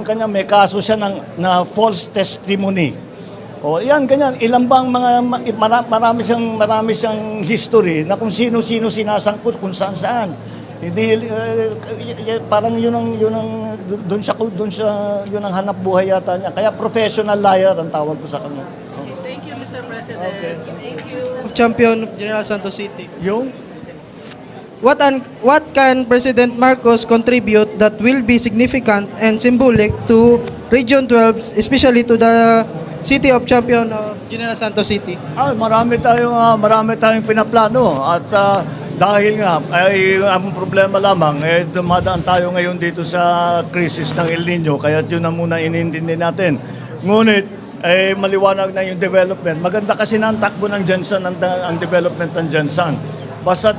Kanya may kaso siya na false testimony. O yan, ganyan. Ilan bang marami siyang history na kung sino-sino sinasangkot kung saan-saan. Hindi parang yun ang yun ang hanap buhay yata niya. Kaya professional liar ang tawag ko sa kanya. Okay, thank you, Mr. President. Okay. Thank you. Champion of General Santos City. Yung What can President Marcos contribute that will be significant and symbolic to Region 12, especially to the City of Champion of General Santos City? marami tayong pinaplano at dahil nga ay ang problema lamang dumadaan tayo ngayon dito sa crisis ng El Nino kaya yun na muna inintindi natin. Ngunit maliwanag na yung development. Maganda kasi na ang takbo ng Jensen ang development ng Jensen. Basta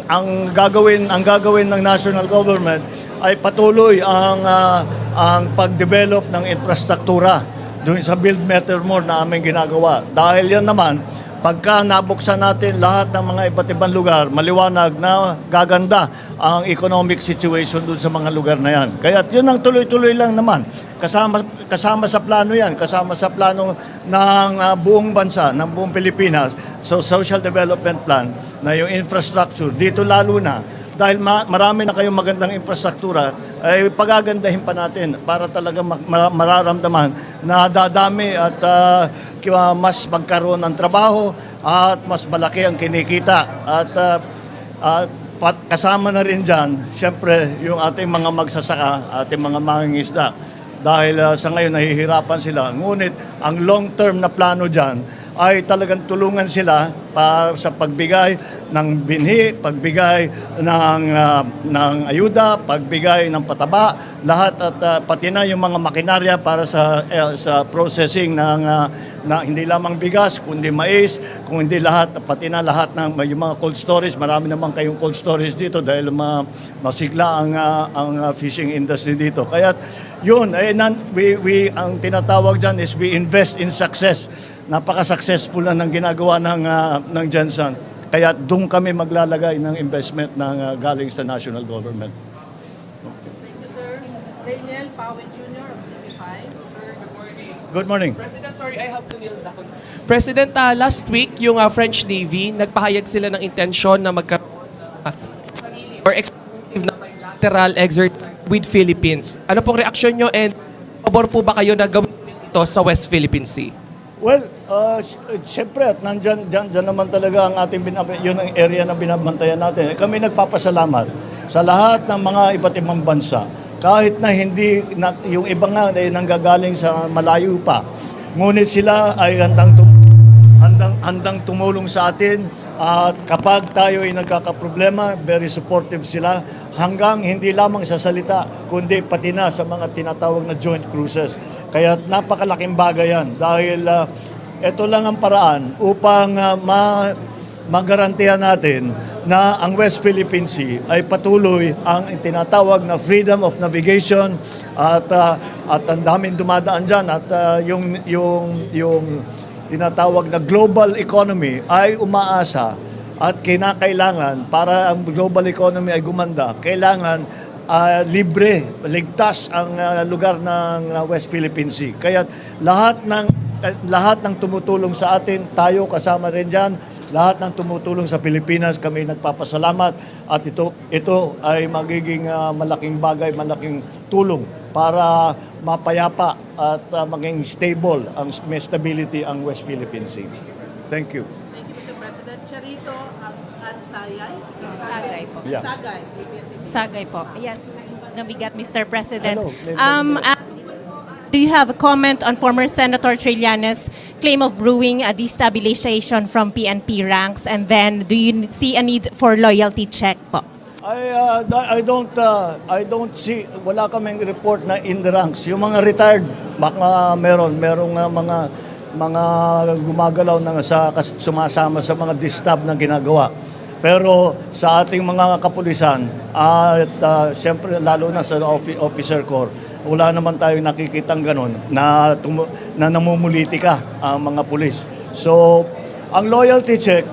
ang gagawin ng national government ay patuloy ang pag-develop ng infrastruktura doon sa Build Better More na aming ginagawa. Dahil yan naman, pagka nabuksan natin lahat ng mga iba't ibang lugar, maliwanag na gaganda ang economic situation doon sa mga lugar na yan. Kaya yun ang tuloy-tuloy lang naman. Kasama sa plano yan, kasama sa plano ng buong bansa, ng buong Pilipinas. So Social Development Plan na yung infrastructure, dito lalo na, dahil marami na kayong magandang infrastruktura, ay pagagandahin pa natin para talaga mararamdaman na dadami at mas magkaroon ng trabaho at mas malaki ang kinikita. At kasama na rin dyan, siyempre, yung ating mga magsasaka, ating mga mangingisda. Dahil sa ngayon nahihirapan sila. Ngunit ang long-term na plano dyan ay talagang tulungan sila para sa pagbigay ng binhi, pagbigay ng ayuda, pagbigay ng pataba, lahat at pati na yung mga makinarya para sa processing ng hindi lamang bigas, kundi mais, kung hindi lahat, pati na lahat ng yung mga cold storage. Marami naman kayong cold storage dito dahil masigla ang fishing industry dito. Kaya yun, ang tinatawag dyan is we invest in success. Napaka-successful na ng ginagawa ng Jensen. Kaya doon kami maglalagay ng investment ng galing sa national government. Thank you, sir. Daniel Pawen Jr. of TV5. Sir, good morning. Good morning. President, sorry, I have to kneel down. President, last week, yung French Navy, nagpahayag sila ng intensyon na magkaroon or exclusive na bilateral exercise with Philippines. Ano pong reaksyon nyo and pabor po ba kayo na gawin ito sa West Philippine Sea? Well, siyempre, at dyan naman talaga ang ating yun ang area na binabantayan natin. Kami nagpapasalamat sa lahat ng mga iba't ibang bansa. Kahit na hindi, yung iba nga ay nanggagaling sa malayo pa. Ngunit sila ay handang tumulong sa atin. At kapag tayo ay nagkakaproblema, very supportive sila hanggang hindi lamang sa salita, kundi pati na sa mga tinatawag na joint cruises. Kaya napakalaking bagay yan dahil ito lang ang paraan upang magarantiya natin na ang West Philippine Sea ay patuloy ang tinatawag na freedom of navigation at ang daming dumadaan dyan at yung tinatawag na global economy ay umaasa at kinakailangan para ang global economy ay gumanda, kailangan libre, ligtas ang lugar ng West Philippine Sea. Kaya lahat ng tumutulong sa atin, tayo kasama rin dyan, lahat ng tumutulong sa Pilipinas, kami nagpapasalamat at ito ay magiging malaking bagay, malaking tulong para mapayapa at maging stable, may stability ang West Philippine Sea. Thank you. Thank you, Mr. President. Charito at Sayay. Sagay po. Yeah. Sagay, ABS-CBN. Sagay po. Ayan. Nabigat, Mr. President. Hello. Do you have a comment on former Senator Trillanes' claim of brewing a destabilization from PNP ranks? And then, do you see a need for loyalty check po? I don't see, wala kaming report na in the ranks. Yung mga retired, baka merong mga gumagalaw na sumasama sa mga distab na ginagawa. Pero sa ating mga kapulisan at siyempre lalo na sa officer corps, wala naman tayong nakikitang ganun na namumulitika ang mga pulis. So, ang loyalty check,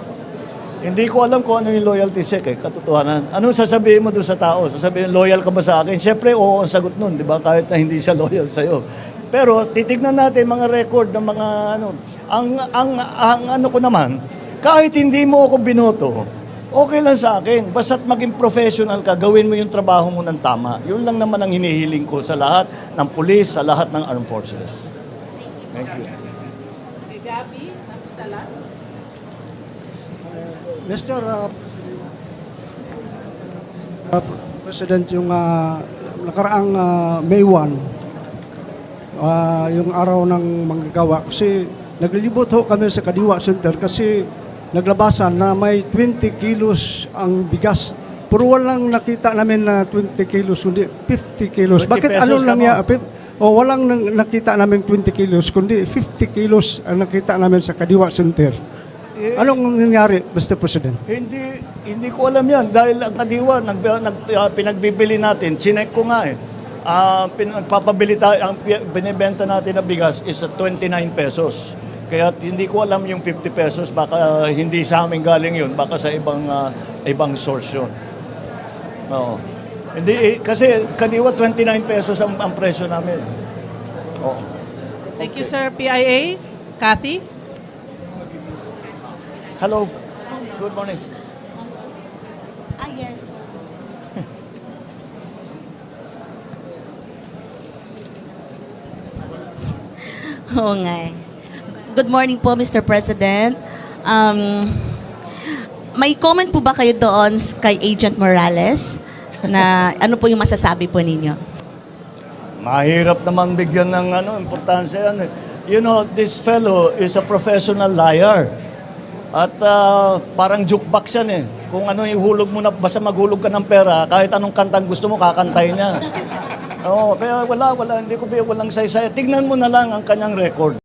Hindi ko alam kung ano yung loyalty check katotohanan. Anong sasabihin mo doon sa tao? Sasabihin, loyal ka ba sa akin? Siyempre, oo ang sagot nun, di ba? Kahit na hindi siya loyal sa'yo. Pero titignan natin mga record ng mga ano. Ang ano ko naman, kahit hindi mo ako binoto, okay lang sa akin. Basta't maging professional ka, gawin mo yung trabaho mo ng tama. Yun lang naman ang hinihiling ko sa lahat ng pulis, sa lahat ng armed forces. Thank you. Kay Gabi, Salat. Mr. President, yung nakaraang May 1, yung araw ng manggagawa, kasi naglilibot ho kami sa Kadiwa Center kasi naglabasan na may 20 kilos ang bigas. Pero walang nakita namin na 20 kilos, kundi 50 kilos. 20 Bakit pesos ano lang ka mo? walang nakita namin 20 kilos, kundi 50 kilos ang nakita namin sa Kadiwa Center. Anong nangyari, Mr. President? Hindi ko alam yan dahil ang Kadiwa pinagbibili natin, chinek ko nga pinagpapabili tayo, ang binibenta natin na bigas is at 29 pesos. Kaya hindi ko alam yung 50 pesos, baka hindi sa amin galing yun, baka sa ibang source yun. Oo. Hindi, kasi Kadiwa 29 pesos ang presyo namin. Oo. Thank you, sir. PIA, Kathy. Hello. Good morning. Yes. Oo nga eh. Good morning po, Mr. President. May comment po ba kayo doon kay Agent Morales na ano po yung masasabi po ninyo? Mahirap naman bigyan ng importansya yan. You know, this fellow is a professional liar. At parang jukebox yan eh. Kung ano yung hulog mo na, basta maghulog ka ng pera, kahit anong kantang gusto mo, kakantay niya. Oo, kaya walang saysay. Tignan mo na lang ang kanyang record.